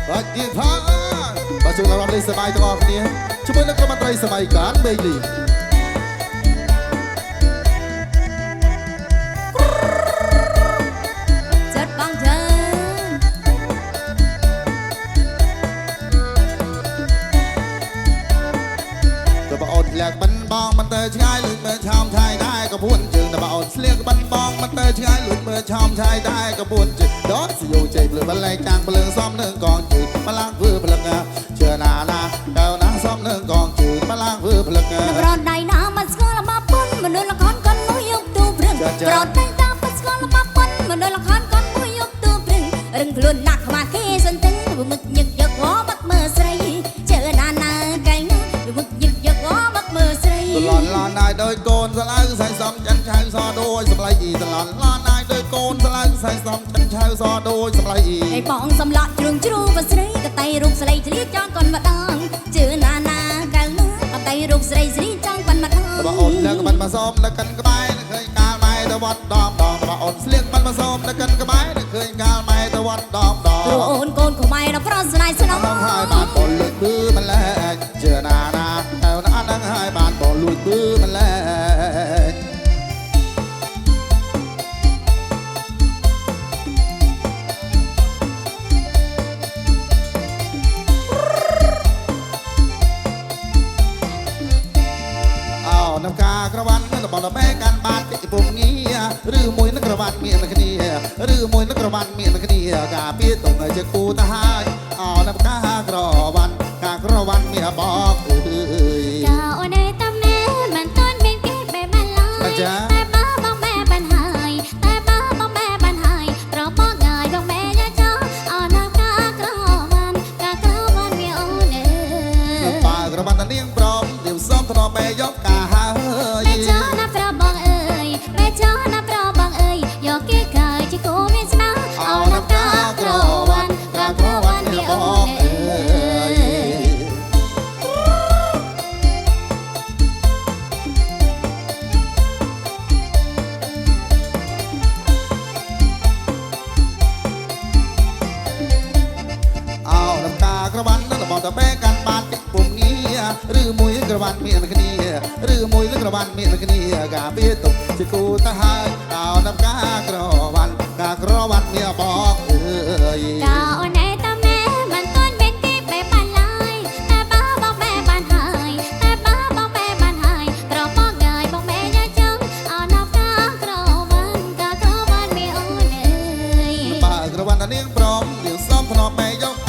បាច់ទៀតផងបើជួយเราលេងសบายទាំងអស់គ្នាជាមួយនឹងក្រុមតន្ត្រីសម័យកាលមេលីចិត្តបងយើងបើអូនធ្លាក់បិណ្ឌបងមិនទៅឆ្ងាយលួចមើលឆោមឆាយដែរក៏ពួនជើងបើអូនស្លៀកបិណ្ឌបងមិនទៅឆ្ងាយលួចមើលឆោមឆាយដែរក៏ពួនជើងដល់សយោជ័យភ្លើបលែងចាំងភ្លើងសំនឹងកងជើងមកឡើងធ្វើភ្លឹកជឿណាណាកៅណាសំនឹងកងជើងមកឡើងធ្វើភ្លឹកប្រដៃណាមិនស្គាល់មកពុនមនុស្សលខនកូនមួយយកទូព្រឹងប្រដៃតាមិនស្គាល់មកពុនមនុស្សលខនកូនមួយយកទូព្រឹងរឹងខ្លួនណាក់ខ្មាស់គេសន្ទឹងមុខញឹកយកវបាត់មើលស្រីជឿណាណាកែងណាមុខញឹកយកវបាត់មើលស្រីតឡន់ឡនដែរដោយកូនស្លៅសៃសំចិនឆៅសដូចសម្លៃតឡន់ឡនដែរដោយកូនស្លៅសៃសំចិនឆៅសដូចសម្លៃឯបងសំឡក់ជ្រុងជ្រូបស្រីកតៃរូបស្រីជ្រៀចង់កូនម្ដងជឿណាណាកែងណាកតៃរូបស្រីជ្រៀចង់កូនម្ដងបើអូនលើកបាត់មកសោមនៅកិនក្បែរឃើញកាលម៉ែទៅវត្តដងដងបើអូនស្លៀកបាត់មកសោមនៅកិនក្បែរឃើញកាលម៉ែទៅវត្តដងដងព្រោះអូនកូនខ្មែរដល់ប្រស្នាយស្នងហើយបានបងលួចគឺម្លែកជឿណាណាតែណានឹងហើយបានបងលួចគឺម្លែកនំការក្រវ៉ាន់នៅបងបែកាន់បានតិចពុំងារឬមួយនឹងក្រវ៉ាន់មានគ្នាឬមួយនឹងក្រវ៉ាន់មានគ្នាការពារតុងឲ្យជាគូទៅហើយនំការក្រវ៉ាន់ការក្រវ៉ាន់មានបងអើយចាអូនឯតាមែមិនតន់មានគេបែបបានឡើយតែបើបងបែបបានហើយតែបើបងបែបបានហើយប្របងងាយបងបែយ៉ាចោនំការក្រវ៉ាន់ការក្រវ៉ាន់មានអូនអើយបើក្រវ៉ាន់តានាងព្រមរៀបសំធ្នមបែយកការហើយចោណាប្របងអើយបែចោណាប្របងអើយយកគេកើជាគូមានស្នានំការក្រវ៉ាន់ការក្រវ៉ាន់មានបងអើយក្រវ៉ាន់នឹងបងតបែកាន់បានតិចពុំងារឬមួយក្រវ៉ាន់មានគ្នាឬមួយនឹងក្រវ៉ាន់មានគ្នាការពារទុកជាគូទៅហើយនំការក្រវ៉ាន់ការក្រវ៉ាន់មានបងអើយចោអូនឯតាមែមិនតន់មានគេបែបបានឡើយតែបើបងបែបបានហើយតែបើបងបែបបានហើយប្របងងាយបងបែយ៉ាចោនំការក្រវ៉ាន់ការក្រវ៉ាន់មានអូនអើយបើក្រវ៉ាន់តានាងព្រមរៀងសំធ្នមបែយក